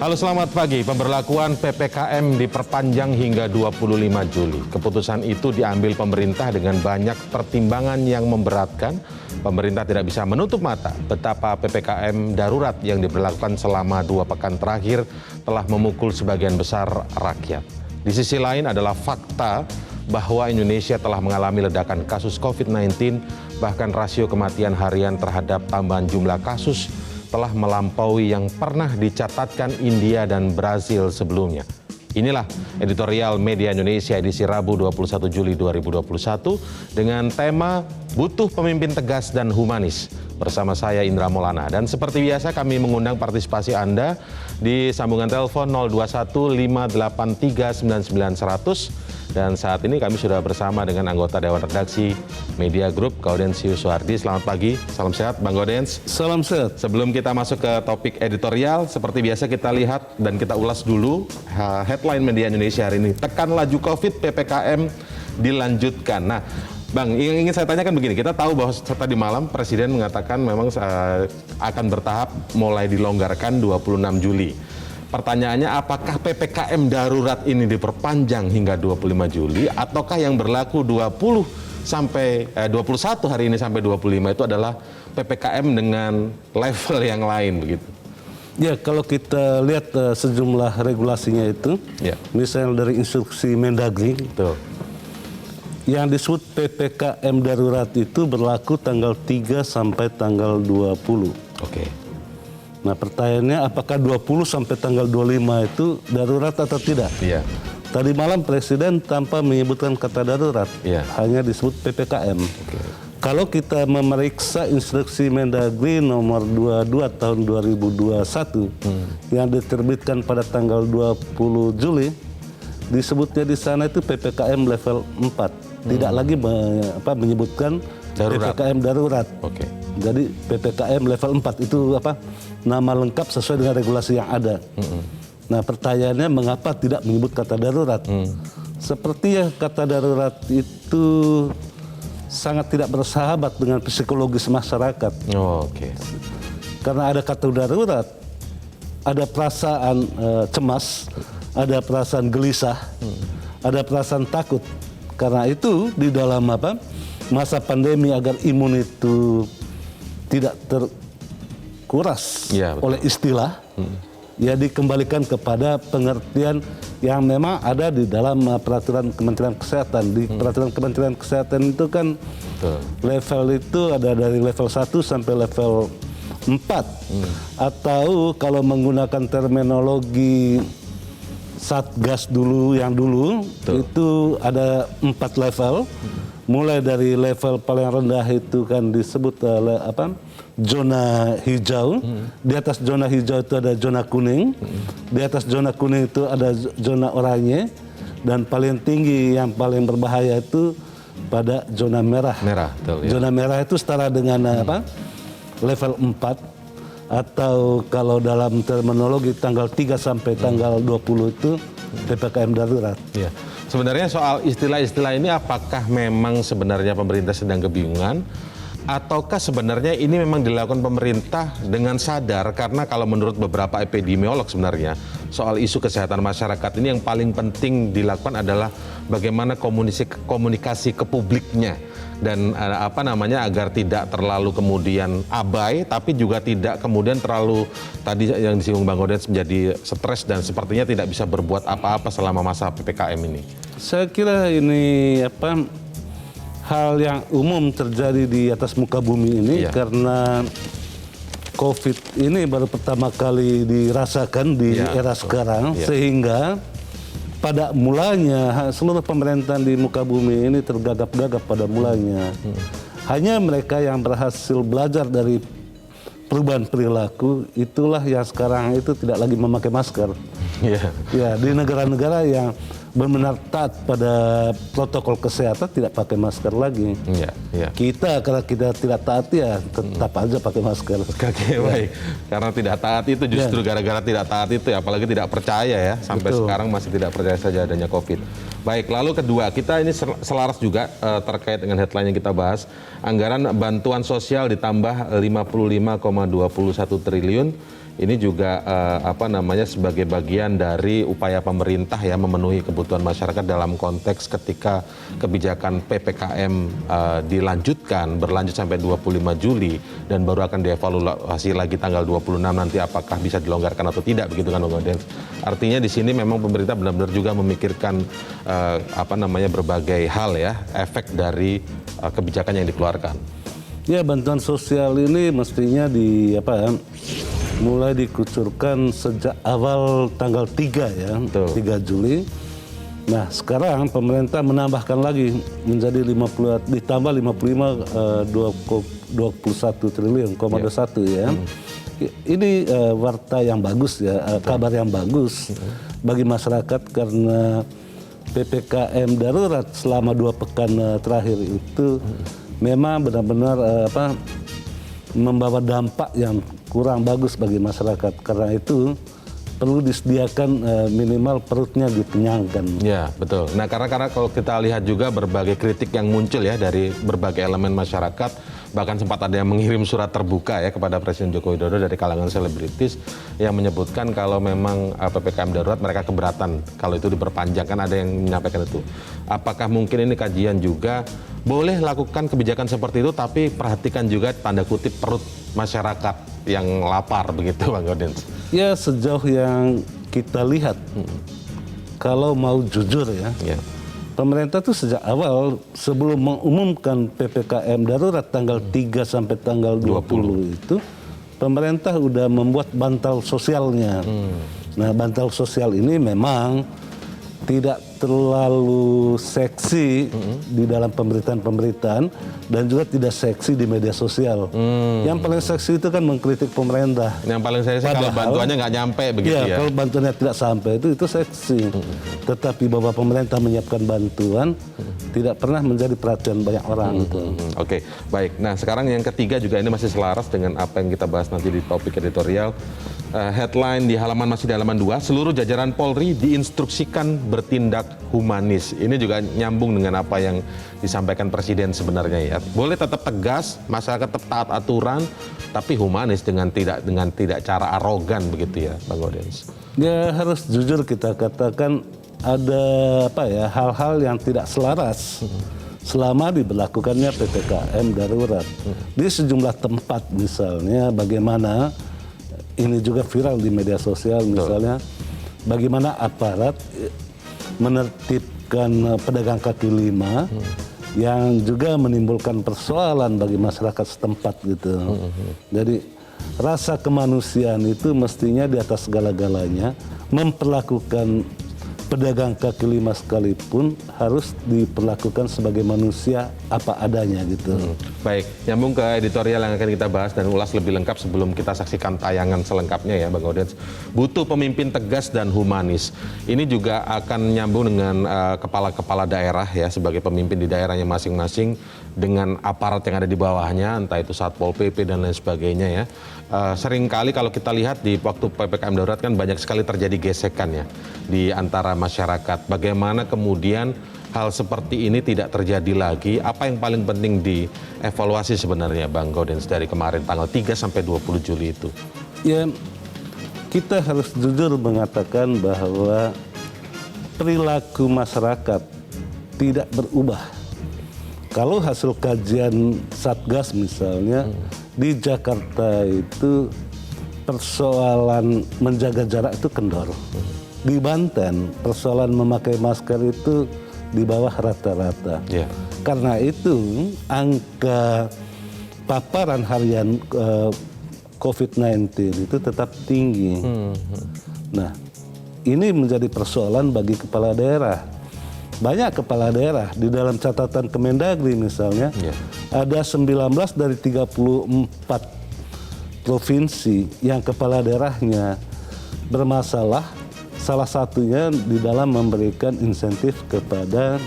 Halo, selamat pagi. Pemberlakuan PPKM diperpanjang hingga 25 Juli. Keputusan itu diambil pemerintah dengan banyak pertimbangan yang memberatkan. Pemerintah tidak bisa menutup mata betapa PPKM darurat yang diberlakukan selama 2 pekan terakhir telah memukul sebagian besar rakyat. Di sisi lain adalah fakta bahwa Indonesia telah mengalami ledakan kasus COVID-19, bahkan rasio kematian harian terhadap tambahan jumlah kasus telah melampaui yang pernah dicatatkan India dan Brasil sebelumnya. Inilah editorial Media Indonesia edisi Rabu 21 Juli 2021 dengan tema Butuh Pemimpin Tegas dan Humanis. Bersama saya Indra Maulana, dan seperti biasa kami mengundang partisipasi Anda di sambungan telepon 021 583 99 100. Dan saat ini kami sudah bersama dengan anggota Dewan Redaksi Media Group, Gaudensius Suhardi. Selamat pagi, salam sehat Bang Gaudens. Salam sehat. Sebelum kita masuk ke topik editorial, seperti biasa kita lihat dan kita ulas dulu headline Media Indonesia hari ini. Tekan laju COVID, PPKM dilanjutkan. Nah, Bang, yang ingin saya tanyakan begini, kita tahu bahwa tadi malam Presiden mengatakan memang akan bertahap mulai dilonggarkan 26 Juli. Pertanyaannya, apakah PPKM darurat ini diperpanjang hingga 25 Juli ataukah yang berlaku 21 hari ini sampai 25 itu adalah PPKM dengan level yang lain begitu? Ya, kalau kita lihat sejumlah regulasinya itu, ya, misalnya dari instruksi Mendagri, betul, yang disebut PPKM darurat itu berlaku tanggal 3 sampai tanggal 20. Oke. Nah, pertanyaannya apakah 20 sampai tanggal 25 itu darurat atau tidak? Iya. Tadi malam Presiden tanpa menyebutkan kata darurat, iya, hanya disebut PPKM. Oke. Kalau kita memeriksa instruksi Mendagri nomor 22 tahun 2021 yang diterbitkan pada tanggal 20 Juli, disebutnya di sana itu PPKM level 4. Tidak lagi menyebutkan darurat. PPKM darurat. Oke. Jadi PPKM level 4 itu nama lengkap sesuai dengan regulasi yang ada. Nah, pertanyaannya mengapa tidak menyebut kata darurat? Sepertinya kata darurat itu sangat tidak bersahabat dengan psikologis masyarakat. Oke. Karena ada kata darurat, ada perasaan cemas, ada perasaan gelisah, ada perasaan takut. Karena itu di dalam masa pandemi agar imun itu tidak terkuras oleh istilah, ya dikembalikan kepada pengertian yang memang ada di dalam peraturan Kementerian Kesehatan. Di peraturan Kementerian Kesehatan itu kan level itu ada dari level 1 sampai level 4. Atau kalau menggunakan terminologi Satgas yang dulu itu ada 4 level. Mulai dari level paling rendah itu kan disebut zona hijau. Di atas zona hijau itu ada zona kuning. Di atas zona kuning itu ada zona oranye. Dan paling tinggi yang paling berbahaya itu pada zona merah. Zona merah itu setara dengan level 4. Atau kalau dalam terminologi tanggal 3 sampai tanggal 20 itu PPKM darurat. Iya. Sebenarnya soal istilah-istilah ini apakah memang sebenarnya pemerintah sedang kebingungan ataukah sebenarnya ini memang dilakukan pemerintah dengan sadar, karena kalau menurut beberapa epidemiolog sebenarnya soal isu kesehatan masyarakat ini yang paling penting dilakukan adalah bagaimana komunikasi ke publiknya dan agar tidak terlalu kemudian abai tapi juga tidak kemudian terlalu tadi yang disinggung Bang Gaudens menjadi stres dan sepertinya tidak bisa berbuat apa-apa selama masa PPKM ini. Saya kira ini hal yang umum terjadi di atas muka bumi ini, karena COVID ini baru pertama kali dirasakan di era sekarang, sehingga pada mulanya seluruh pemerintahan di muka bumi ini tergagap-gagap pada mulanya. Hanya mereka yang berhasil belajar dari perubahan perilaku itulah yang sekarang itu tidak lagi memakai masker. Ya, di negara-negara yang benar-benar taat pada protokol kesehatan tidak pakai masker lagi. Kita karena kita tidak taat ya tetap aja pakai masker. Oke, baik. Karena tidak taat itu justru gara-gara tidak taat itu, apalagi tidak percaya ya sampai sekarang masih tidak percaya saja adanya COVID. Baik, lalu kedua, kita ini selaras juga terkait dengan headline yang kita bahas. Anggaran bantuan sosial ditambah 55,21 triliun. Ini juga sebagai bagian dari upaya pemerintah ya memenuhi kebutuhan masyarakat dalam konteks ketika kebijakan PPKM berlanjut sampai 25 Juli dan baru akan dievaluasi lagi tanggal 26 nanti apakah bisa dilonggarkan atau tidak, begitu kan Bang Gaudens. Artinya di sini memang pemerintah benar-benar juga memikirkan berbagai hal ya, efek dari kebijakan yang dikeluarkan. Ya, bantuan sosial ini mestinya mulai dikucurkan sejak awal tanggal 3 ya, Betul. 3 Juli. Nah, sekarang pemerintah menambahkan lagi menjadi 21 triliun, 21 ya. Ini warta yang bagus ya, kabar yang bagus bagi masyarakat karena PPKM darurat selama 2 pekan terakhir itu memang benar-benar membawa dampak yang kurang bagus bagi masyarakat. Karena itu perlu disediakan minimal perutnya dikenyangkan. Ya, betul. Nah, karena kalau kita lihat juga berbagai kritik yang muncul ya dari berbagai elemen masyarakat, bahkan sempat ada yang mengirim surat terbuka ya kepada Presiden Joko Widodo dari kalangan selebritis yang menyebutkan kalau memang PPKM darurat mereka keberatan kalau itu diperpanjang, kan ada yang menyampaikan itu. Apakah mungkin ini kajian juga boleh lakukan kebijakan seperti itu, tapi perhatikan juga tanda kutip perut masyarakat yang lapar begitu, Bang Gaudens? Ya, sejauh yang kita lihat, kalau mau jujur ya, pemerintah tuh sejak awal sebelum mengumumkan PPKM darurat tanggal 3 sampai tanggal 20 itu, pemerintah udah membuat bantal sosialnya. Nah, bantal sosial ini memang tidak terlalu seksi di dalam pemberitaan-pemberitaan dan juga tidak seksi di media sosial. Yang paling seksi itu kan mengkritik pemerintah. Yang paling seksi kalau bantuannya nggak nyampe begitu ya. Kalau bantuannya tidak sampai itu seksi. Tetapi bahwa pemerintah menyiapkan bantuan tidak pernah menjadi perhatian banyak orang. Oke, baik. Nah, sekarang yang ketiga juga ini masih selaras dengan apa yang kita bahas nanti di topik editorial. Headline di halaman 2, seluruh jajaran Polri diinstruksikan bertindak humanis. Ini juga nyambung dengan apa yang disampaikan Presiden sebenarnya ya. Boleh tetap tegas, masyarakat tetap taat aturan, tapi humanis dengan tidak cara arogan begitu ya, Bang Gaudens. Ya, harus jujur kita katakan ada hal-hal yang tidak selaras selama diberlakukannya PPKM darurat. Di sejumlah tempat misalnya bagaimana ini juga viral di media sosial misalnya bagaimana aparat menertibkan pedagang kaki lima yang juga menimbulkan persoalan bagi masyarakat setempat gitu. Jadi rasa kemanusiaan itu mestinya di atas segala-galanya, memperlakukan pedagang kaki lima sekalipun harus diperlakukan sebagai manusia apa adanya gitu. Baik, nyambung ke editorial yang akan kita bahas dan ulas lebih lengkap sebelum kita saksikan tayangan selengkapnya ya, Bang Gaudens. Butuh pemimpin tegas dan humanis. Ini juga akan nyambung dengan kepala-kepala daerah ya, sebagai pemimpin di daerahnya masing-masing dengan aparat yang ada di bawahnya, entah itu Satpol PP dan lain sebagainya ya. Seringkali kalau kita lihat di waktu PPKM darurat kan banyak sekali terjadi gesekan ya di antara masyarakat. Bagaimana kemudian hal seperti ini tidak terjadi lagi? Apa yang paling penting dievaluasi sebenarnya, Bang Gaudens, dari kemarin tanggal 3 sampai 20 Juli itu? Ya, kita harus jujur mengatakan bahwa perilaku masyarakat tidak berubah. Kalau hasil kajian Satgas misalnya, di Jakarta itu persoalan menjaga jarak itu kendor. Di Banten persoalan memakai masker itu di bawah rata-rata. Karena itu angka paparan harian COVID-19 itu tetap tinggi. Nah, ini menjadi persoalan bagi kepala daerah. Banyak kepala daerah di dalam catatan Kemendagri misalnya ada 19 dari 34 provinsi yang kepala daerahnya bermasalah, salah satunya di dalam memberikan insentif kepada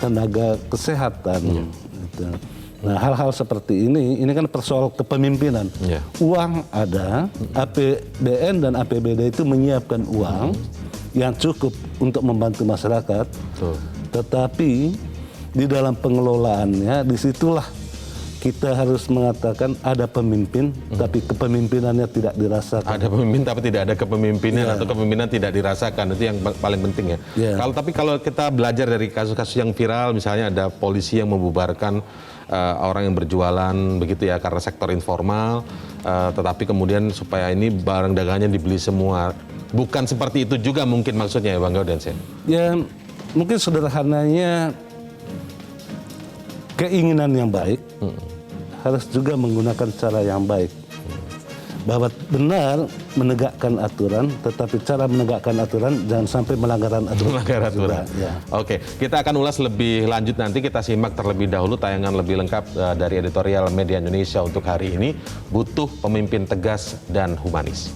tenaga kesehatan. Gitu. Nah, hal-hal seperti ini kan persoalan kepemimpinan. Uang ada, APBN dan APBD itu menyiapkan uang yang cukup untuk membantu masyarakat. Betul. Tetapi di dalam pengelolaannya, disitulah kita harus mengatakan ada pemimpin, tapi kepemimpinannya tidak dirasakan. Ada pemimpin tapi tidak ada kepemimpinan, atau kepemimpinan tidak dirasakan, itu yang paling penting ya. Tapi kalau kita belajar dari kasus-kasus yang viral, misalnya ada polisi yang membubarkan orang yang berjualan begitu ya karena sektor informal, tetapi kemudian supaya ini barang dagangannya dibeli semua. Bukan seperti itu juga mungkin maksudnya ya Bang Gaudens ya? Ya mungkin sederhananya keinginan yang baik harus juga menggunakan cara yang baik. Bahwa benar menegakkan aturan, tetapi cara menegakkan aturan jangan sampai melanggar aturan. Melanggar aturan. Ya. Oke, kita akan ulas lebih lanjut nanti. Kita simak terlebih dahulu tayangan lebih lengkap dari editorial Media Indonesia untuk hari ini. Butuh pemimpin tegas dan humanis.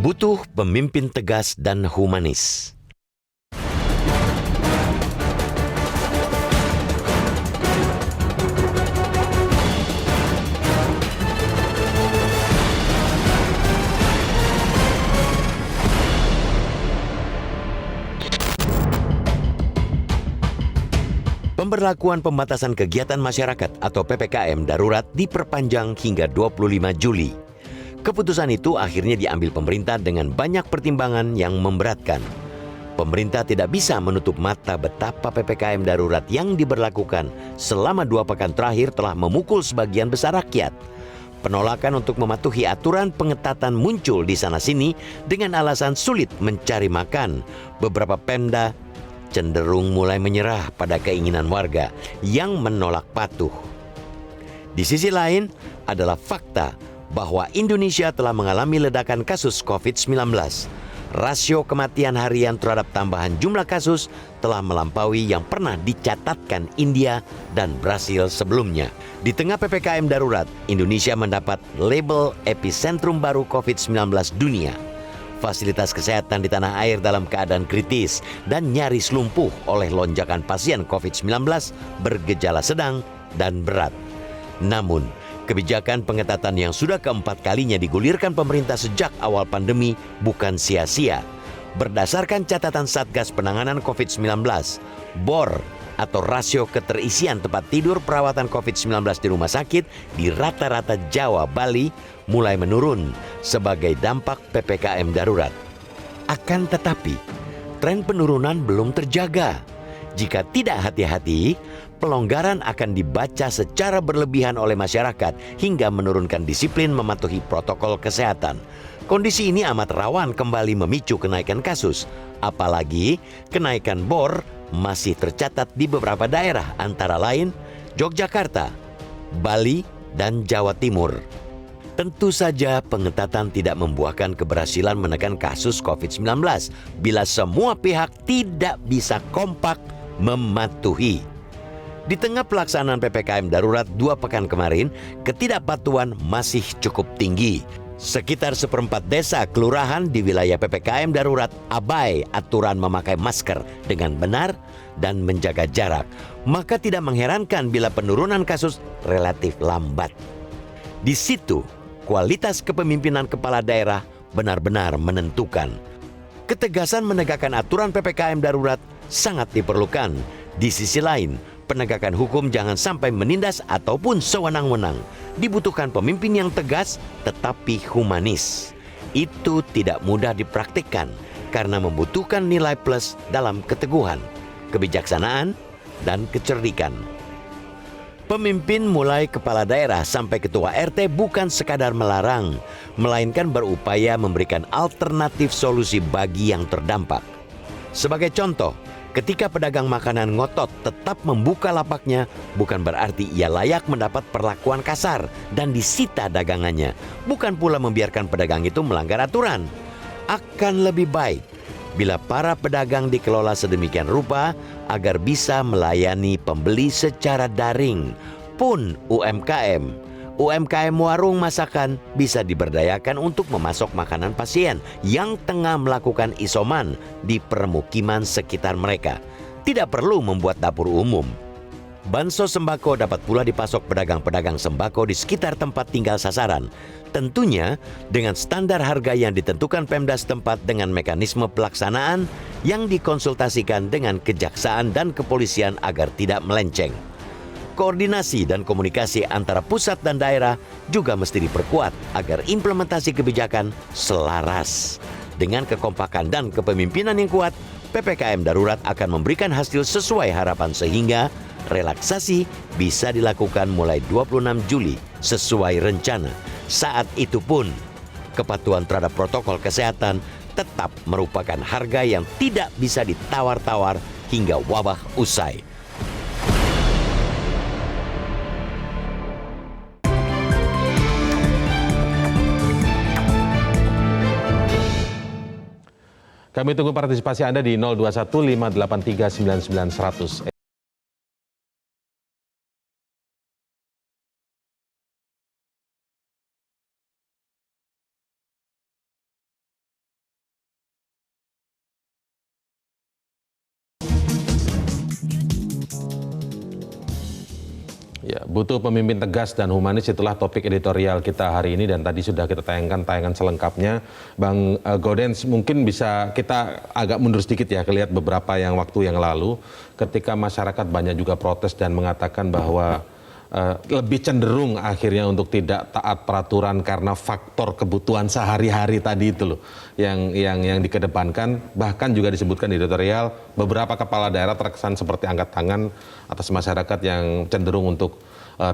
Butuh pemimpin tegas dan humanis. Pemberlakuan pembatasan kegiatan masyarakat atau PPKM darurat diperpanjang hingga 25 Juli. Keputusan itu akhirnya diambil pemerintah dengan banyak pertimbangan yang memberatkan. Pemerintah tidak bisa menutup mata betapa PPKM darurat yang diberlakukan selama 2 pekan terakhir telah memukul sebagian besar rakyat. Penolakan untuk mematuhi aturan pengetatan muncul di sana-sini dengan alasan sulit mencari makan. Beberapa Pemda cenderung mulai menyerah pada keinginan warga yang menolak patuh. Di sisi lain adalah fakta bahwa Indonesia telah mengalami ledakan kasus COVID-19. Rasio kematian harian terhadap tambahan jumlah kasus telah melampaui yang pernah dicatatkan India dan Brasil sebelumnya. Di tengah PPKM darurat, Indonesia mendapat label epicentrum baru COVID-19 dunia. Fasilitas kesehatan di tanah air dalam keadaan kritis dan nyaris lumpuh oleh lonjakan pasien COVID-19 bergejala sedang dan berat. Namun, kebijakan pengetatan yang sudah keempat kalinya digulirkan pemerintah sejak awal pandemi bukan sia-sia. Berdasarkan catatan Satgas Penanganan COVID-19, BOR atau rasio keterisian tempat tidur perawatan COVID-19 di rumah sakit di rata-rata Jawa, Bali mulai menurun sebagai dampak PPKM darurat. Akan tetapi, tren penurunan belum terjaga. Jika tidak hati-hati, pelonggaran akan dibaca secara berlebihan oleh masyarakat hingga menurunkan disiplin mematuhi protokol kesehatan. Kondisi ini amat rawan kembali memicu kenaikan kasus, apalagi kenaikan BOR masih tercatat di beberapa daerah antara lain Yogyakarta, Bali, dan Jawa Timur. Tentu saja pengetatan tidak membuahkan keberhasilan menekan kasus COVID-19 bila semua pihak tidak bisa kompak mematuhi. Di tengah pelaksanaan PPKM darurat 2 pekan kemarin, ketidakpatuhan masih cukup tinggi. Sekitar 1/4 desa kelurahan di wilayah PPKM darurat abai aturan memakai masker dengan benar dan menjaga jarak. Maka tidak mengherankan bila penurunan kasus relatif lambat. Di situ, kualitas kepemimpinan kepala daerah benar-benar menentukan. Ketegasan menegakkan aturan PPKM darurat sangat diperlukan. Di sisi lain, penegakan hukum jangan sampai menindas ataupun sewenang-wenang. Dibutuhkan pemimpin yang tegas tetapi humanis. Itu tidak mudah dipraktikkan karena membutuhkan nilai plus dalam keteguhan, kebijaksanaan, dan kecerdikan. Pemimpin mulai kepala daerah sampai ketua RT bukan sekadar melarang, melainkan berupaya memberikan alternatif solusi bagi yang terdampak. Sebagai contoh, ketika pedagang makanan ngotot tetap membuka lapaknya, bukan berarti ia layak mendapat perlakuan kasar dan disita dagangannya. Bukan pula membiarkan pedagang itu melanggar aturan. Akan lebih baik bila para pedagang dikelola sedemikian rupa agar bisa melayani pembeli secara daring. Pun UMKM warung masakan bisa diberdayakan untuk memasok makanan pasien yang tengah melakukan isoman di permukiman sekitar mereka. Tidak perlu membuat dapur umum. Bansos sembako dapat pula dipasok pedagang-pedagang sembako di sekitar tempat tinggal sasaran. Tentunya dengan standar harga yang ditentukan Pemda setempat dengan mekanisme pelaksanaan yang dikonsultasikan dengan kejaksaan dan kepolisian agar tidak melenceng. Koordinasi dan komunikasi antara pusat dan daerah juga mesti diperkuat agar implementasi kebijakan selaras. Dengan kekompakan dan kepemimpinan yang kuat, PPKM darurat akan memberikan hasil sesuai harapan sehingga relaksasi bisa dilakukan mulai 26 Juli sesuai rencana. Saat itu pun, kepatuhan terhadap protokol kesehatan tetap merupakan harga yang tidak bisa ditawar-tawar hingga wabah usai. Kami tunggu partisipasi Anda di 021 583 99 100. Ya, butuh pemimpin tegas dan humanis, itulah topik editorial kita hari ini dan tadi sudah kita tayangkan tayangan selengkapnya. Bang Gaudens, mungkin bisa kita agak mundur sedikit ya, kelihat beberapa waktu yang lalu ketika masyarakat banyak juga protes dan mengatakan bahwa lebih cenderung akhirnya untuk tidak taat peraturan karena faktor kebutuhan sehari-hari tadi itu loh yang dikedepankan. Bahkan juga disebutkan di editorial beberapa kepala daerah terkesan seperti angkat tangan atas masyarakat yang cenderung untuk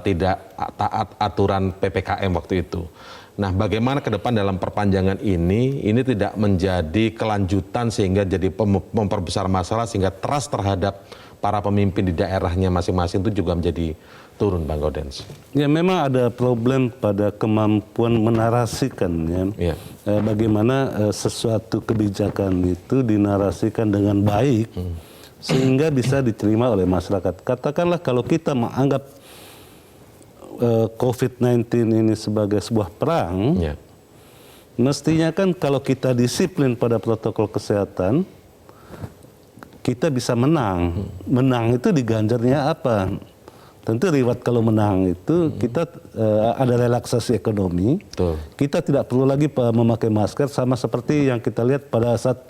tidak taat aturan PPKM waktu itu. Nah, bagaimana ke depan dalam perpanjangan ini tidak menjadi kelanjutan sehingga jadi memperbesar masalah sehingga trust terhadap para pemimpin di daerahnya masing-masing itu juga menjadi turun, Bang Gaudens. Ya, memang ada problem pada kemampuan menarasikan ya. Bagaimana sesuatu kebijakan itu dinarasikan dengan baik sehingga bisa diterima oleh masyarakat. Katakanlah kalau kita menganggap COVID-19 ini sebagai sebuah perang, mestinya kan kalau kita disiplin pada protokol kesehatan, kita bisa menang. Menang itu diganjarnya apa? Tentu reward kalau menang itu kita ada relaksasi ekonomi. Betul. Kita tidak perlu lagi memakai masker sama seperti yang kita lihat pada saat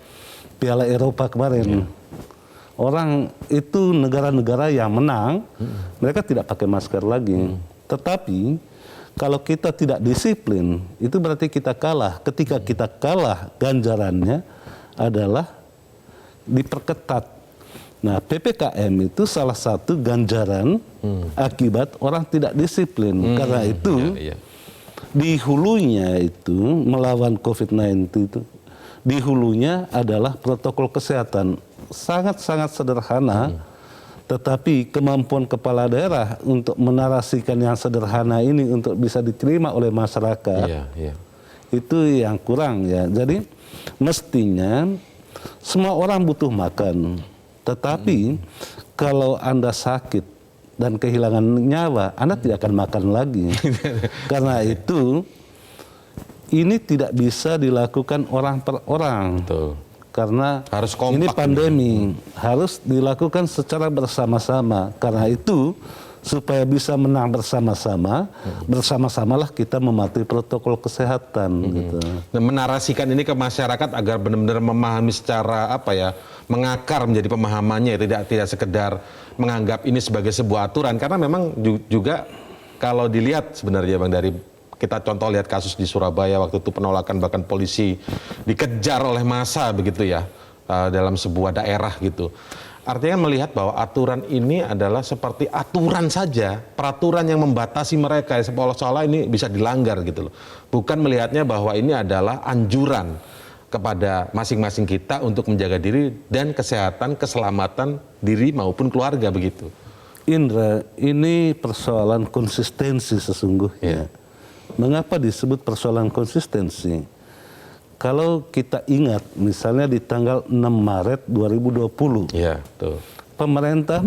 Piala Eropa kemarin. Orang itu negara-negara yang menang, mereka tidak pakai masker lagi. Tetapi kalau kita tidak disiplin, itu berarti kita kalah. Ketika kita kalah, ganjarannya adalah diperketat. Nah, PPKM itu salah satu ganjaran akibat orang tidak disiplin. Karena itu di hulunya itu melawan COVID-19 itu, di hulunya adalah protokol kesehatan. Sangat-sangat sederhana, tetapi kemampuan kepala daerah untuk menarasikan yang sederhana ini untuk bisa diterima oleh masyarakat, itu yang kurang ya. Jadi mestinya semua orang butuh makan. Tetapi kalau Anda sakit dan kehilangan nyawa, Anda tidak akan makan lagi. Karena itu, ini tidak bisa dilakukan orang per orang. Betul. Karena harus kompak, ini pandemi, harus dilakukan secara bersama-sama. Karena itu, supaya bisa menang bersama-sama, bersama-samalah kita mematuhi protokol kesehatan. Gitu. Nah, menarasikan ini ke masyarakat agar benar-benar memahami secara mengakar menjadi pemahamannya, tidak sekedar menganggap ini sebagai sebuah aturan. Karena memang juga kalau dilihat sebenarnya Bang, dari kita contoh lihat kasus di Surabaya waktu itu penolakan bahkan polisi dikejar oleh massa begitu ya dalam sebuah daerah gitu. Artinya melihat bahwa aturan ini adalah seperti aturan saja, peraturan yang membatasi mereka, seolah-olah ini bisa dilanggar gitu loh. Bukan melihatnya bahwa ini adalah anjuran kepada masing-masing kita untuk menjaga diri dan kesehatan, keselamatan diri maupun keluarga begitu. Indra, ini persoalan konsistensi sesungguhnya. Mengapa disebut persoalan konsistensi? Kalau kita ingat, misalnya di tanggal 6 Maret 2020, pemerintah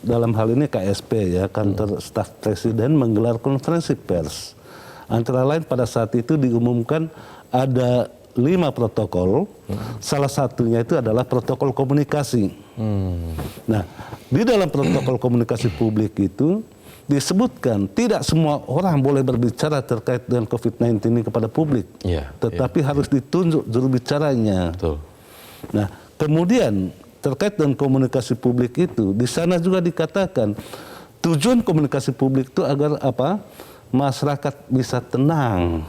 dalam hal ini KSP ya, Kantor Staf Presiden menggelar konferensi pers. Antara lain pada saat itu diumumkan ada 5 protokol, salah satunya itu adalah protokol komunikasi. Nah, di dalam protokol komunikasi publik itu disebutkan tidak semua orang boleh berbicara terkait dengan COVID-19 ini kepada publik, tetapi harus ditunjuk juru bicaranya. Betul. Nah, kemudian terkait dengan komunikasi publik itu, di sana juga dikatakan tujuan komunikasi publik itu agar apa? Masyarakat bisa tenang,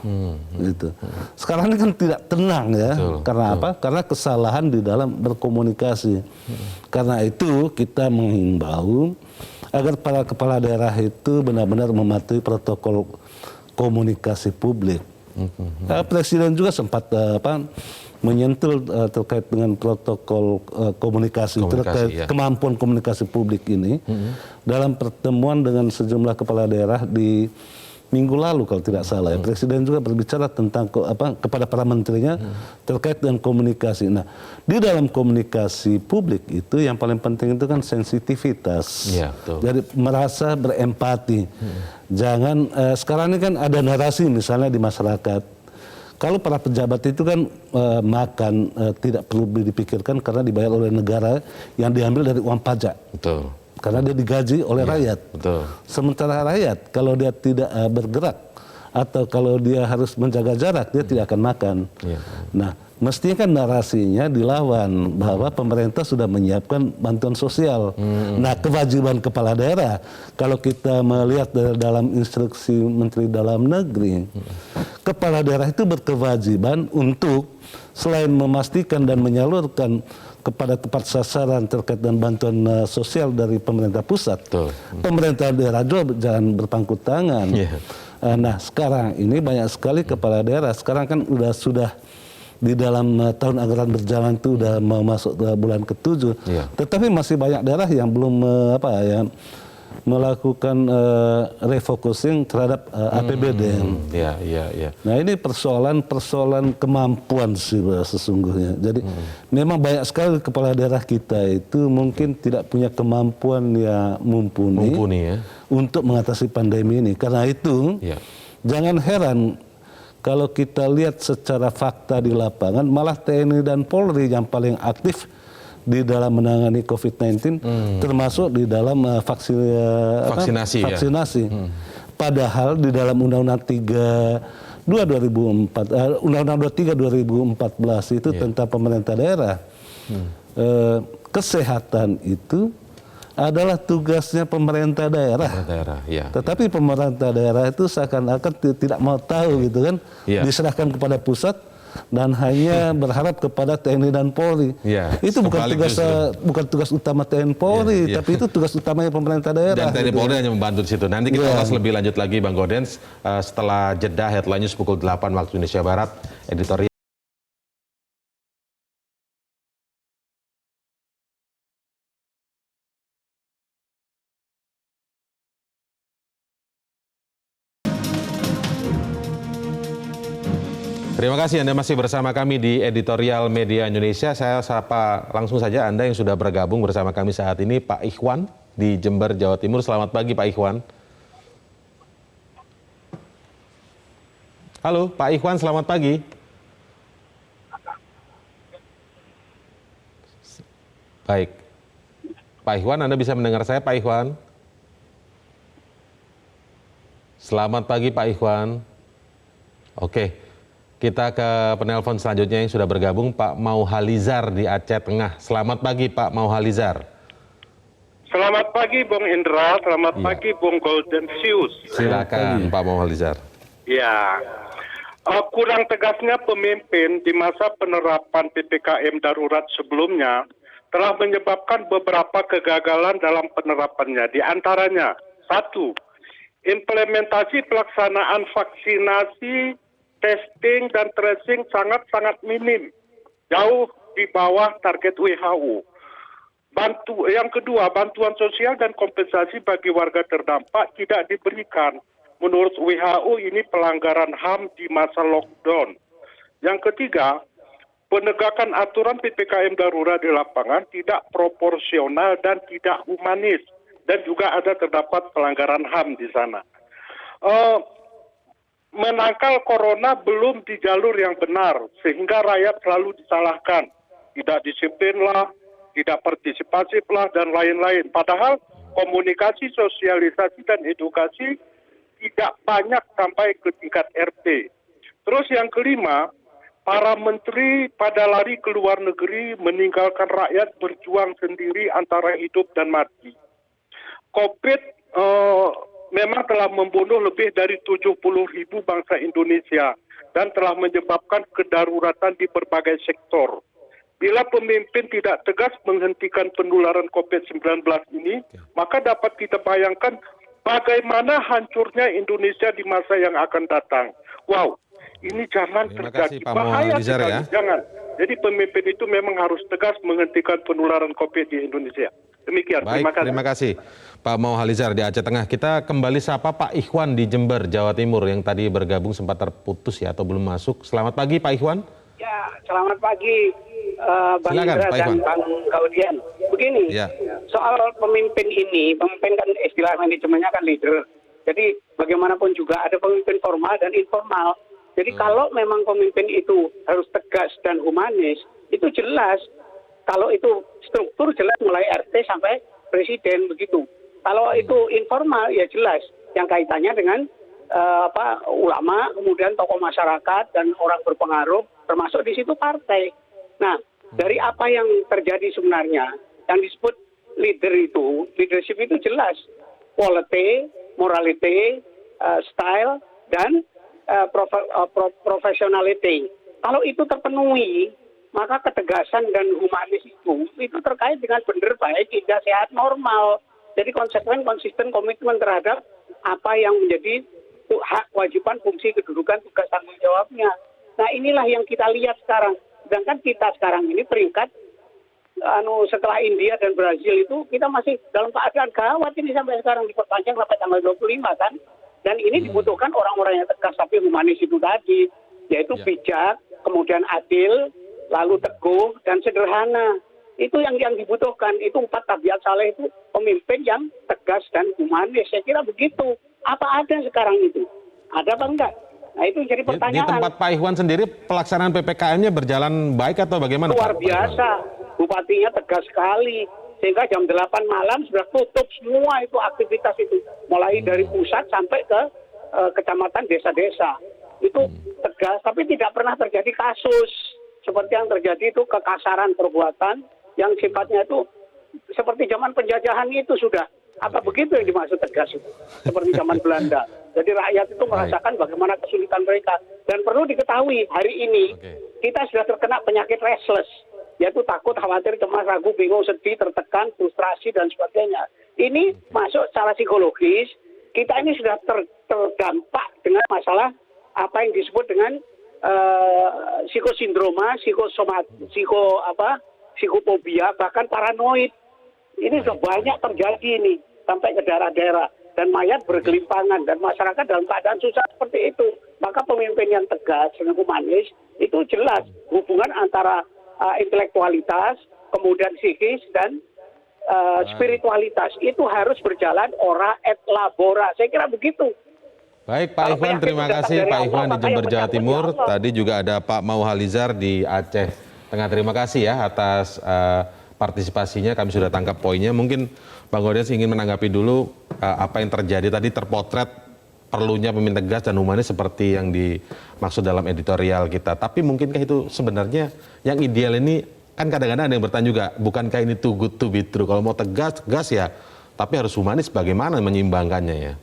gitu. Sekarang ini kan tidak tenang ya, karena apa? Karena kesalahan di dalam berkomunikasi. Karena itu kita menghimbau agar para kepala daerah itu benar-benar mematuhi protokol komunikasi publik. Presiden juga sempat menyentuh terkait dengan protokol komunikasi terkait kemampuan komunikasi publik ini dalam pertemuan dengan sejumlah kepala daerah di minggu lalu kalau tidak salah ya. Presiden juga berbicara tentang kepada para menterinya terkait dengan komunikasi. Nah, di dalam komunikasi publik itu yang paling penting itu kan sensitivitas. Jadi merasa berempati. Jangan sekarang ini kan ada narasi misalnya di masyarakat. Kalau para pejabat itu kan makan tidak perlu dipikirkan karena dibayar oleh negara yang diambil dari uang pajak. Betul. Karena dia digaji oleh rakyat. Betul. Sementara rakyat kalau dia tidak bergerak atau kalau dia harus menjaga jarak dia tidak akan makan. Nah, mestinya kan narasinya dilawan bahwa pemerintah sudah menyiapkan bantuan sosial. Nah, kewajiban kepala daerah kalau kita melihat dalam instruksi Menteri Dalam Negeri, kepala daerah itu berkewajiban untuk selain memastikan dan menyalurkan kepada tepat sasaran terkait dengan bantuan sosial dari pemerintah pusat, pemerintah daerah juga jangan berpangku tangan. Nah, sekarang ini banyak sekali kepala daerah. Sekarang kan sudah di dalam tahun anggaran berjalan itu udah mau masuk bulan ke-7. Tetapi masih banyak daerah yang belum melakukan refocusing terhadap APBD. Nah, ini persoalan kemampuan sih sesungguhnya. Jadi memang banyak sekali kepala daerah kita itu mungkin tidak punya kemampuan yang mumpuni ya, untuk mengatasi pandemi ini. Karena itu jangan heran kalau kita lihat secara fakta di lapangan malah TNI dan Polri yang paling aktif di dalam menangani COVID-19, termasuk di dalam vaksinasi. Padahal di dalam Undang-Undang 23 2014 itu tentang pemerintah daerah, kesehatan itu adalah tugasnya pemerintah daerah. Tetapi pemerintah daerah itu seakan-akan tidak mau tahu gitu kan, diserahkan kepada pusat dan hanya berharap kepada TNI dan Polri. Itu bukan tugas utama TNI Polri, tapi itu tugas utamanya pemerintah daerah. Dan TNI Polri hanya membantu di situ. Nanti kita ulas lebih lanjut lagi, Bang Gaudens, setelah jeda headline news pukul 8 waktu Indonesia Barat, editorial. Terima kasih Anda masih bersama kami di Editorial Media Indonesia. Saya sapa langsung saja Anda yang sudah bergabung bersama kami saat ini, Pak Ikhwan di Jember, Jawa Timur. Selamat pagi Pak Ikhwan. Halo Pak Ikhwan, selamat pagi. Baik. Pak Ikhwan, Anda bisa mendengar saya Pak Ikhwan? Selamat pagi Pak Ikhwan. Oke. Kita ke penelpon selanjutnya yang sudah bergabung, Pak Mauhalizar di Aceh Tengah. Selamat pagi Pak Mauhalizar. Selamat pagi Bung Indra, selamat pagi Bung Gaudentius. Silakan Pak Mauhalizar. Ya, kurang tegasnya pemimpin di masa penerapan PPKM darurat sebelumnya telah menyebabkan beberapa kegagalan dalam penerapannya. Di antaranya, 1. Implementasi pelaksanaan vaksinasi, testing dan tracing sangat-sangat minim, jauh di bawah target WHO. Yang kedua, bantuan sosial dan kompensasi bagi warga terdampak tidak diberikan. Menurut WHO ini pelanggaran HAM di masa lockdown. Yang ketiga, penegakan aturan PPKM darurat di lapangan tidak proporsional dan tidak humanis, dan juga terdapat pelanggaran HAM di sana. menangkal corona belum di jalur yang benar, sehingga rakyat selalu disalahkan. Tidak disiplin lah, tidak partisipasif lah, dan lain-lain. Padahal komunikasi, sosialisasi, dan edukasi tidak banyak sampai ke tingkat RT. Terus yang kelima, para menteri pada lari ke luar negeri meninggalkan rakyat berjuang sendiri antara hidup dan mati. COVID memang telah membunuh lebih dari 70.000 bangsa Indonesia dan telah menyebabkan kedaruratan di berbagai sektor. Bila pemimpin tidak tegas menghentikan penularan COVID-19 ini, maka dapat kita bayangkan bagaimana hancurnya Indonesia di masa yang akan datang. Wow, ini jangan Terima terjadi. kasih, Pak Bahaya Mohalizar, sekali. ya. Jangan. Jadi pemimpin itu memang harus tegas menghentikan penularan COVID di Indonesia. Demikian, Baik, terima kasih Pak Mohalizar di Aceh Tengah. Kita kembali sapa Pak Ikhwan di Jember, Jawa Timur yang tadi bergabung sempat terputus ya atau belum masuk. Selamat pagi Pak Ikhwan. Ya, selamat pagi Bang Silakan, Indra Pak dan Ikhwan. Bang Gaudian. Begini, Ya. soal pemimpin ini, pemimpin kan istilah manajemennya kan leader. Jadi bagaimanapun juga ada pemimpin formal dan informal. Jadi kalau memang pemimpin itu harus tegas dan humanis, itu jelas. Kalau itu struktur jelas mulai RT sampai presiden begitu. Kalau itu informal ya jelas yang kaitannya dengan ulama, kemudian tokoh masyarakat dan orang berpengaruh, termasuk di situ partai. Nah, dari apa yang terjadi sebenarnya, yang disebut leadership itu jelas. Quality, morality, style, dan professionality. Kalau itu terpenuhi, maka ketegasan dan humanis itu terkait dengan benar, baik, indah, sehat, normal. Jadi konsekuen, konsisten, komitmen terhadap apa yang menjadi hak, kewajiban, fungsi, kedudukan, tugas, tanggung jawabnya. Nah, inilah yang kita lihat sekarang. Sedangkan kita sekarang ini peringkat setelah India dan Brazil itu kita masih dalam keadaan gawat ini sampai sekarang diperpanjang sampai tanggal 25 kan. Dan ini dibutuhkan orang-orang yang tegas tapi humanis itu tadi, yaitu bijak, kemudian adil, lalu teguh dan sederhana. Itu yang dibutuhkan. Itu 4 tabiat saleh itu pemimpin yang tegas dan humanis. Saya kira begitu. Apa ada sekarang itu? Ada apa enggak? Nah, itu jadi Di pertanyaan. tempat Pak Ikhwan sendiri pelaksanaan PPKM-nya berjalan baik atau bagaimana? Luar Pak? biasa. Bupatinya tegas sekali. Sehingga jam 8 malam sudah tutup semua itu aktivitas itu. Mulai dari pusat sampai ke kecamatan, desa-desa. Itu tegas, tapi tidak pernah terjadi kasus. Seperti yang terjadi itu kekasaran perbuatan yang sifatnya itu seperti zaman penjajahan itu sudah. Apa begitu yang dimaksud tegas itu? Seperti zaman Belanda. Jadi rakyat itu merasakan bagaimana kesulitan mereka. Dan perlu diketahui hari ini kita sudah terkena penyakit restless. Yaitu takut, khawatir, cemas, ragu, bingung, sedih, tertekan, frustrasi, dan sebagainya. Ini masuk secara psikologis, kita ini sudah terdampak dengan masalah apa yang disebut dengan psikosindroma, psikofobia, bahkan paranoid. Ini sudah banyak terjadi ini, sampai ke daerah-daerah. Dan mayat bergelimpangan, dan masyarakat dalam keadaan susah seperti itu. Maka pemimpin yang tegas dan humanis, itu jelas hubungan antara intelektualitas, kemudian psikis dan spiritualitas itu harus berjalan ora et labora. Saya kira begitu. Baik Pak Ikhwan, terima kasih Pak Ikhwan di Jember, Jawa Timur. Tadi juga ada Pak Mohalizar di Aceh Tengah. Terima kasih ya atas partisipasinya. Kami sudah tangkap poinnya. Mungkin Bang Gaudian ingin menanggapi dulu apa yang terjadi tadi, terpotret perlunya pemimpin tegas dan humanis seperti yang dimaksud dalam editorial kita. Tapi mungkinkah itu sebenarnya yang ideal ini, kan kadang-kadang ada yang bertanya juga, bukankah ini too good to be true? Kalau mau tegas ya, tapi harus humanis, bagaimana menyeimbangkannya ya?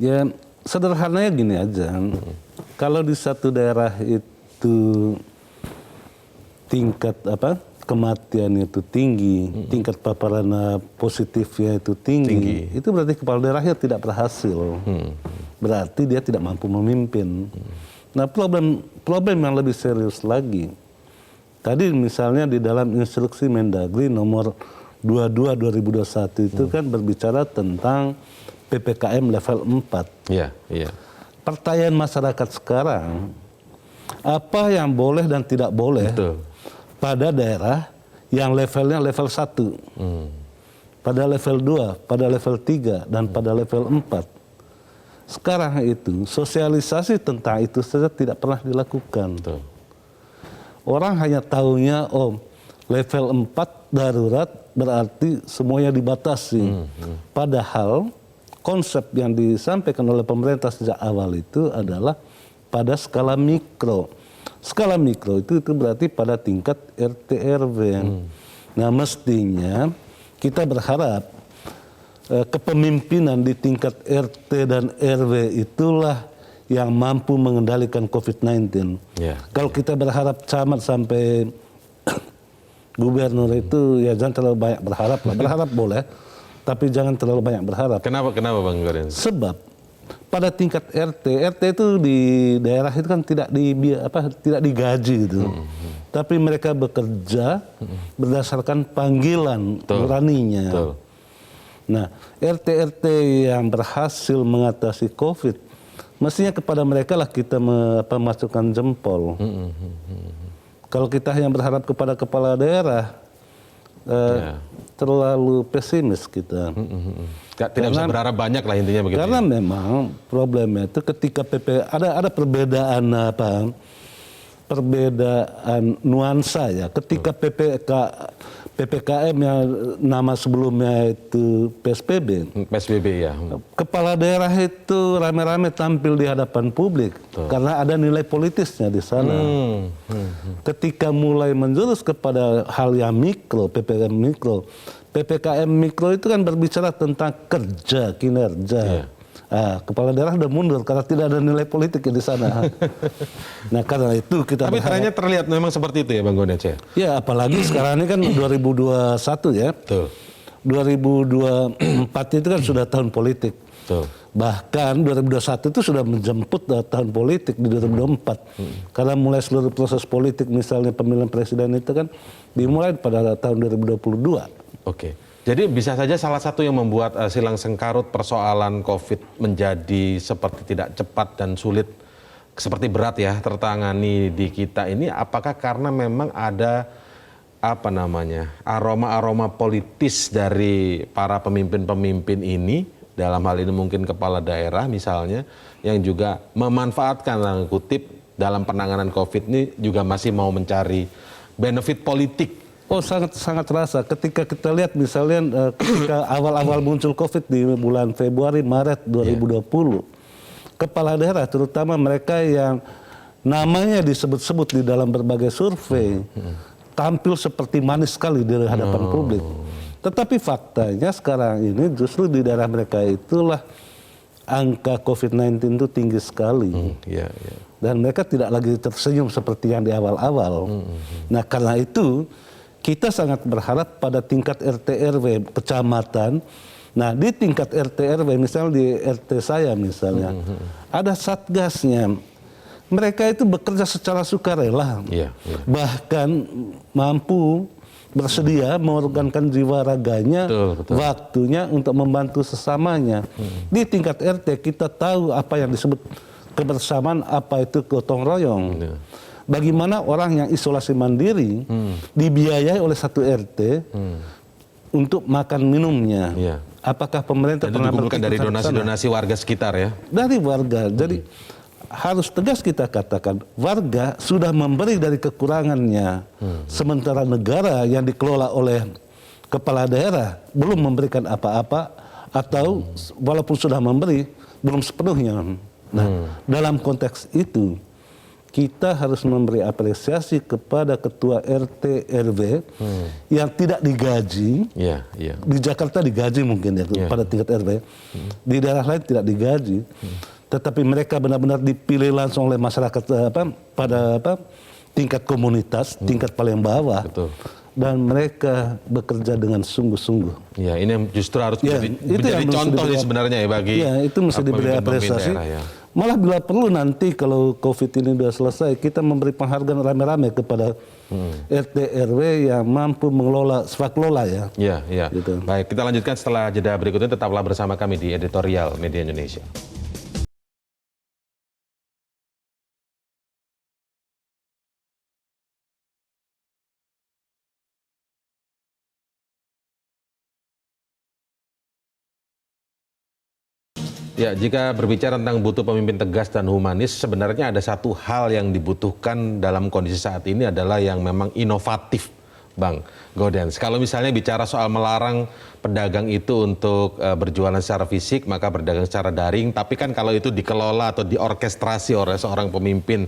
Ya sederhananya gini aja. Kalau di satu daerah itu tingkat kematian itu tinggi, tingkat paparan positifnya itu tinggi, itu berarti kepala daerahnya tidak berhasil. Berarti dia tidak mampu memimpin. Nah, problem yang lebih serius lagi. Tadi misalnya di dalam instruksi Mendagri nomor 22/2021 itu kan berbicara tentang PPKM level 4. Iya, iya. Pertanyaan masyarakat sekarang, apa yang boleh dan tidak boleh pada daerah yang levelnya level 1, pada level 2, pada level 3, dan pada level 4. Sekarang itu sosialisasi tentang itu saja tidak pernah dilakukan. Betul. Orang hanya tahunya, oh level 4 darurat berarti semuanya dibatasi. Padahal konsep yang disampaikan oleh pemerintah sejak awal itu adalah pada skala mikro. Skala mikro itu berarti pada tingkat RT RW. Nah mestinya kita berharap kepemimpinan di tingkat RT dan RW itulah yang mampu mengendalikan COVID-19. Ya. Kalau kita berharap camat sampai gubernur itu ya jangan terlalu banyak berharap lah. Berharap boleh, tapi jangan terlalu banyak berharap. Kenapa Bang Gordon? Sebab pada tingkat RT itu di daerah itu kan tidak digaji gitu. Tapi mereka bekerja berdasarkan panggilan nuraninya. Betul. Nah, RT yang berhasil mengatasi COVID, mestinya kepada mereka lah kita masukkan jempol. Kalau kita hanya berharap kepada kepala daerah, terlalu pesimis kita. Tidak bisa berharap banyak lah intinya begitu. Karena memang problemnya itu ketika ada perbedaan perbedaan nuansa ya. Ketika PPKM yang nama sebelumnya itu PSBB. PSBB ya. Kepala daerah itu rame-rame tampil di hadapan publik karena ada nilai politisnya di sana. Ketika mulai menjurus kepada hal yang mikro, PPKM mikro itu kan berbicara tentang kerja, kinerja. Kepala daerah sudah mundur karena tidak ada nilai politik di sana. Nah karena itu kita Tapi trennya terlihat memang seperti itu ya Bang Gordon ya? Ya apalagi sekarang ini kan 2021 ya. Betul. 2024 itu kan sudah tahun politik. Betul. Bahkan 2021 itu sudah menjemput tahun politik di 2024. Karena mulai seluruh proses politik misalnya pemilihan presiden itu kan dimulai pada tahun 2022. Oke. Jadi bisa saja salah satu yang membuat silang sengkarut persoalan COVID menjadi seperti tidak cepat dan sulit, seperti berat ya tertangani di kita ini, apakah karena memang ada aroma-aroma politis dari para pemimpin-pemimpin ini, dalam hal ini mungkin kepala daerah misalnya, yang juga memanfaatkan tanda kutip dalam penanganan COVID ini juga masih mau mencari benefit politik. Oh sangat terasa ketika kita lihat misalnya ketika awal-awal muncul COVID di bulan Februari Maret 2020, kepala daerah terutama mereka yang namanya disebut-sebut di dalam berbagai survei tampil seperti manis sekali di hadapan publik. Tetapi faktanya sekarang ini justru di daerah mereka itulah angka COVID-19 itu tinggi sekali. Dan mereka tidak lagi tersenyum seperti yang di awal-awal. Nah karena itu kita sangat berharap pada tingkat RT RW kecamatan. Nah di tingkat RT RW misalnya di RT saya misalnya ada satgasnya. Mereka itu bekerja secara sukarela. Bahkan mampu bersedia mengorbankan jiwa raganya, waktunya untuk membantu sesamanya. Di tingkat RT kita tahu apa yang disebut kebersamaan, apa itu gotong royong. Bagaimana orang yang isolasi mandiri dibiayai oleh satu RT untuk makan minumnya. Apakah pemerintah pernah dikumpulkan dari donasi-donasi warga sekitar ya? Dari warga. Jadi harus tegas kita katakan warga sudah memberi dari kekurangannya. Sementara negara yang dikelola oleh kepala daerah belum memberikan apa-apa atau walaupun sudah memberi belum sepenuhnya. Nah, dalam konteks itu kita harus memberi apresiasi kepada ketua RT RW yang tidak digaji. Di Jakarta digaji mungkin ya pada tingkat RW. Di daerah lain tidak digaji. Tetapi mereka benar-benar dipilih langsung oleh masyarakat pada tingkat komunitas, tingkat paling bawah. Dan mereka bekerja dengan sungguh-sungguh. Ya, ini yang justru harus menjadi contoh sebenarnya ya bagi itu mesti diberi apresiasi. Malah bila perlu nanti kalau COVID ini sudah selesai, kita memberi penghargaan rame-rame kepada RT RW yang mampu mengelola swaklola ya. Gitu. Baik, kita lanjutkan setelah jeda berikutnya. Tetaplah bersama kami di Editorial Media Indonesia. Ya, jika berbicara tentang butuh pemimpin tegas dan humanis, sebenarnya ada satu hal yang dibutuhkan dalam kondisi saat ini adalah yang memang inovatif, Bang Gaudens. Kalau misalnya bicara soal melarang pedagang itu untuk berjualan secara fisik, maka berdagang secara daring, tapi kan kalau itu dikelola atau diorkestrasi oleh seorang pemimpin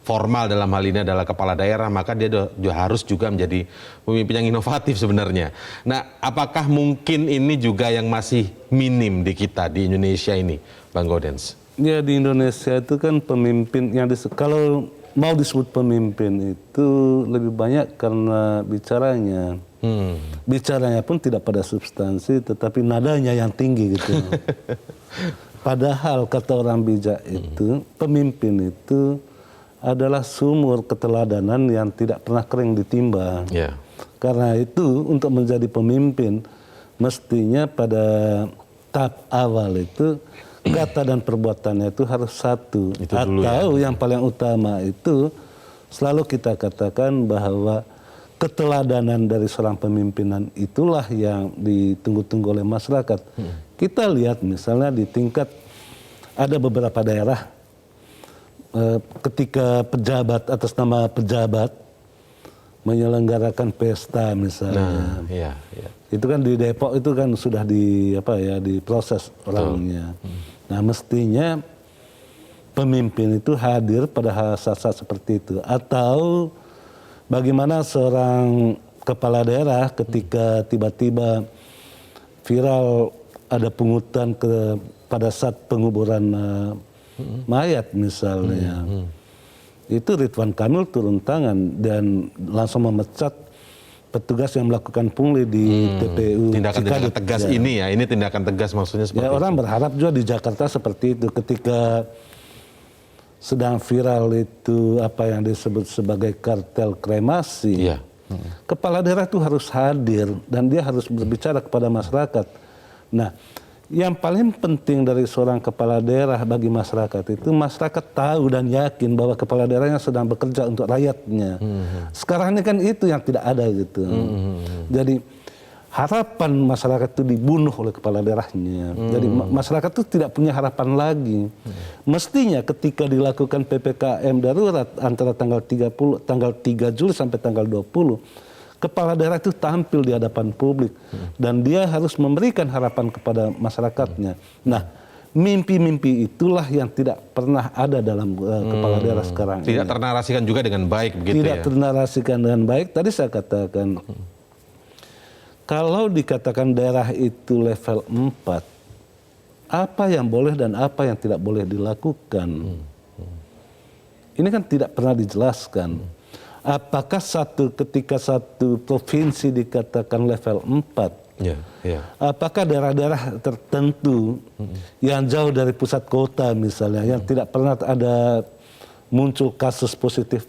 formal, dalam hal ini adalah kepala daerah, maka dia harus juga menjadi pemimpin yang inovatif sebenarnya. Nah, apakah mungkin ini juga yang masih minim di kita, di Indonesia ini, Bang Gaudens? Ya, di Indonesia itu kan pemimpin yang kalau mau disebut pemimpin itu lebih banyak karena bicaranya. Bicaranya pun tidak pada substansi, tetapi nadanya yang tinggi gitu. Padahal kata orang bijak itu, pemimpin itu adalah sumur keteladanan yang tidak pernah kering ditimbang. Yeah. Karena itu untuk menjadi pemimpin mestinya pada tahap awal itu kata dan perbuatannya itu harus satu. Itu atau yang paling utama itu selalu kita katakan bahwa keteladanan dari seorang pemimpinan itulah yang ditunggu-tunggu oleh masyarakat. Kita lihat misalnya di tingkat ada beberapa daerah ketika pejabat atas nama pejabat menyelenggarakan pesta misalnya, itu kan di Depok itu kan sudah diproses orangnya. Nah mestinya pemimpin itu hadir pada saat-saat seperti itu. Atau bagaimana seorang kepala daerah ketika tiba-tiba viral ada pungutan pada saat penguburan mayat misalnya, itu Ridwan Kamil turun tangan dan langsung memecat petugas yang melakukan pungli di TPU. Tindakan tegas ini ya, ini tindakan tegas maksudnya seperti itu. Orang berharap juga di Jakarta seperti itu ketika sedang viral itu apa yang disebut sebagai kartel kremasi. Kepala daerah itu harus hadir dan dia harus berbicara kepada masyarakat. Nah, yang paling penting dari seorang kepala daerah bagi masyarakat itu masyarakat tahu dan yakin bahwa kepala daerahnya sedang bekerja untuk rakyatnya. Sekarang ini kan itu yang tidak ada gitu. Jadi harapan masyarakat itu dibunuh oleh kepala daerahnya. Jadi masyarakat itu tidak punya harapan lagi. Mestinya ketika dilakukan PPKM darurat antara tanggal 3 Juli sampai tanggal 20, kepala daerah itu tampil di hadapan publik dan dia harus memberikan harapan kepada masyarakatnya. Nah, mimpi-mimpi itulah yang tidak pernah ada dalam kepala daerah sekarang. Tidak ternarasikan juga dengan baik begitu ya? Tidak ternarasikan dengan baik. Tadi saya katakan, kalau dikatakan daerah itu level 4, apa yang boleh dan apa yang tidak boleh dilakukan? Ini kan tidak pernah dijelaskan. Apakah ketika satu provinsi dikatakan level 4, apakah daerah-daerah tertentu yang jauh dari pusat kota misalnya, yang tidak pernah ada muncul kasus positif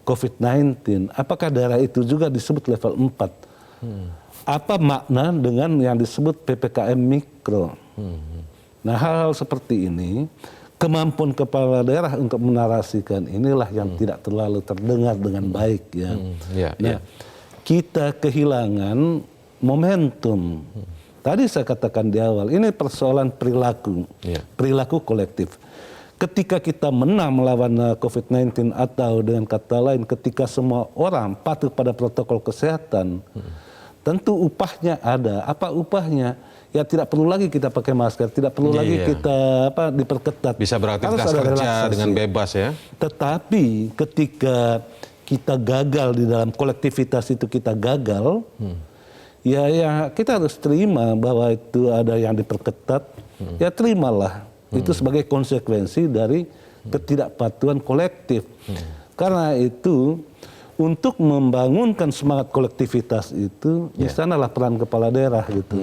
COVID-19, apakah daerah itu juga disebut level 4? Apa makna dengan yang disebut PPKM mikro? Nah, hal-hal seperti ini, kemampuan kepala daerah untuk menarasikan inilah yang tidak terlalu terdengar dengan baik ya. Nah, kita kehilangan momentum. Tadi saya katakan di awal, ini persoalan perilaku, perilaku kolektif. Ketika kita menang melawan COVID-19 atau dengan kata lain ketika semua orang patuh pada protokol kesehatan, tentu upahnya ada. Apa upahnya? Ya tidak perlu lagi kita pakai masker, tidak perlu lagi kita diperketat. Bisa beraktivitas kerja dengan bebas ya. Tetapi ketika kita gagal di dalam kolektivitas itu kita gagal, ya kita harus terima bahwa itu ada yang diperketat. Ya terimalah. Itu sebagai konsekuensi dari ketidakpatuhan kolektif. Karena itu untuk membangunkan semangat kolektivitas itu, di sanalah peran kepala daerah gitu.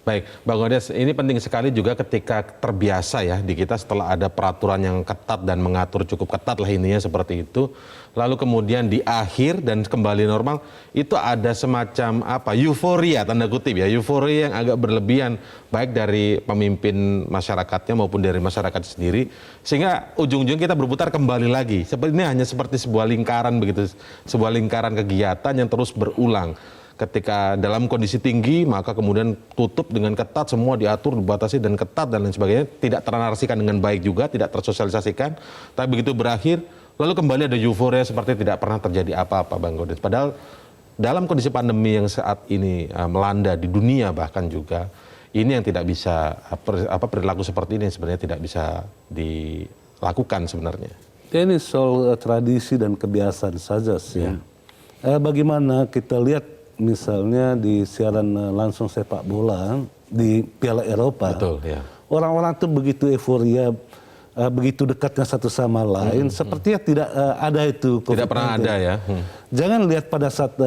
Baik, Bang Gaudens, ini penting sekali juga ketika terbiasa ya di kita setelah ada peraturan yang ketat dan mengatur cukup ketat lah ininya seperti itu, lalu kemudian di akhir dan kembali normal, itu ada semacam euforia, tanda kutip ya, euforia yang agak berlebihan, baik dari pemimpin masyarakatnya maupun dari masyarakat sendiri, sehingga ujung-ujung kita berputar kembali lagi. Seperti ini hanya seperti sebuah lingkaran begitu, sebuah lingkaran kegiatan yang terus berulang. ketika dalam kondisi tinggi maka kemudian tutup dengan ketat, semua diatur, dibatasi dan ketat dan lain sebagainya, tidak ternarasikan dengan baik juga, tidak tersosialisasikan. Tapi begitu berakhir, lalu kembali ada euforia seperti tidak pernah terjadi apa-apa, Bang Gaudens. Padahal dalam kondisi pandemi yang saat ini melanda di dunia bahkan juga, ini yang tidak bisa, perilaku seperti ini sebenarnya tidak bisa dilakukan sebenarnya. Ini soal tradisi dan kebiasaan saja sih. Bagaimana kita lihat misalnya di siaran langsung sepak bola di Piala Eropa. Betul, ya. Orang-orang tuh begitu euforia, begitu dekatnya satu sama lain, sepertinya tidak ada itu. Tidak pernah ada ya. Jangan lihat pada saat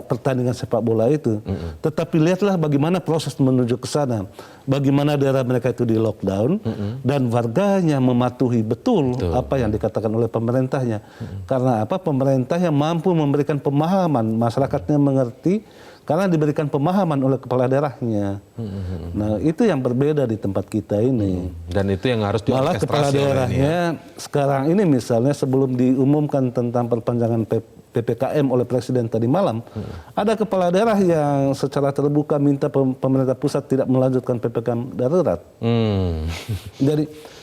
pertandingan sepak bola itu, tetapi lihatlah bagaimana proses menuju ke sana, bagaimana daerah mereka itu di lockdown dan warganya mematuhi betul apa yang dikatakan oleh pemerintahnya. Karena apa? Pemerintah yang mampu memberikan pemahaman, masyarakatnya mengerti. Karena diberikan pemahaman oleh kepala daerahnya. Nah, itu yang berbeda di tempat kita ini. Dan itu yang harus malah kepala daerahnya sekarang ini misalnya sebelum diumumkan tentang perpanjangan PPKM oleh Presiden tadi malam, ada kepala daerah yang secara terbuka minta pemerintah pusat tidak melanjutkan PPKM darurat. Jadi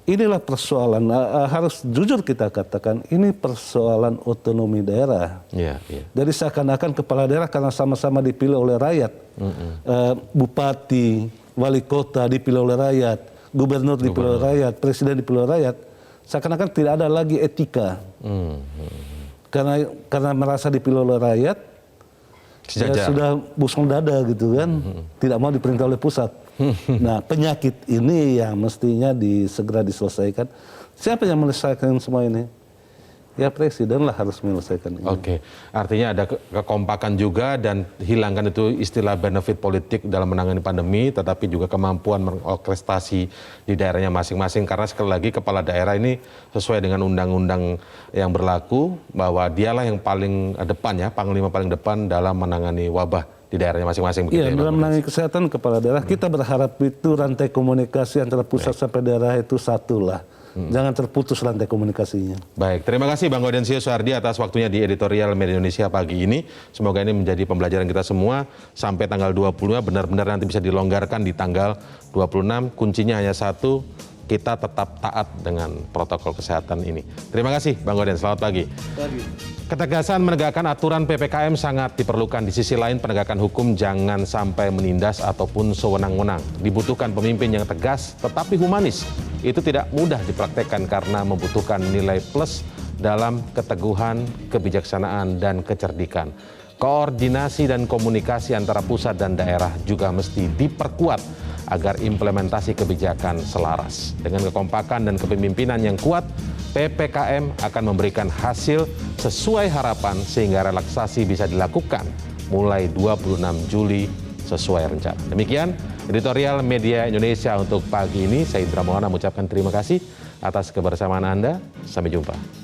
inilah persoalan, harus jujur kita katakan, ini persoalan otonomi daerah. Jadi seakan-akan kepala daerah karena sama-sama dipilih oleh rakyat, bupati, wali kota dipilih oleh rakyat, gubernur dipilih oleh rakyat, presiden dipilih oleh rakyat, seakan-akan tidak ada lagi etika. Karena merasa dipilih oleh rakyat, ya sudah busung dada gitu kan, tidak mau diperintah oleh pusat. Nah, penyakit ini yang mestinya segera diselesaikan. Siapa yang menyelesaikan semua ini? Ya Presiden lah harus menyelesaikan ini. Oke, artinya ada kekompakan juga dan hilangkan itu istilah benefit politik dalam menangani pandemi, tetapi juga kemampuan mengorkestrasi di daerahnya masing-masing. Karena sekali lagi kepala daerah ini sesuai dengan undang-undang yang berlaku bahwa dialah yang paling depan ya, panglima paling depan dalam menangani wabah di daerahnya masing-masing. Iya, dalam menangani kesehatan kepala daerah, kita berharap itu rantai komunikasi antara pusat sampai daerah itu satu lah. Jangan terputus rantai komunikasinya. Baik, terima kasih Bang Gaudensio Soehardi atas waktunya di editorial Media Indonesia pagi ini. Semoga ini menjadi pembelajaran kita semua sampai tanggal 25 benar-benar nanti bisa dilonggarkan di tanggal 26. Kuncinya hanya satu, kita tetap taat dengan protokol kesehatan ini. Terima kasih Bang Gaudens, selamat pagi. Ketegasan menegakkan aturan PPKM sangat diperlukan. Di sisi lain penegakan hukum jangan sampai menindas ataupun sewenang-wenang. Dibutuhkan pemimpin yang tegas tetapi humanis. Itu tidak mudah dipraktekkan karena membutuhkan nilai plus dalam keteguhan, kebijaksanaan, dan kecerdikan. Koordinasi dan komunikasi antara pusat dan daerah juga mesti diperkuat agar implementasi kebijakan selaras. Dengan kekompakan dan kepemimpinan yang kuat, PPKM akan memberikan hasil sesuai harapan sehingga relaksasi bisa dilakukan mulai 26 Juli sesuai rencana. Demikian editorial Media Indonesia untuk pagi ini. Saya Indra Maulana mengucapkan terima kasih atas kebersamaan Anda. Sampai jumpa.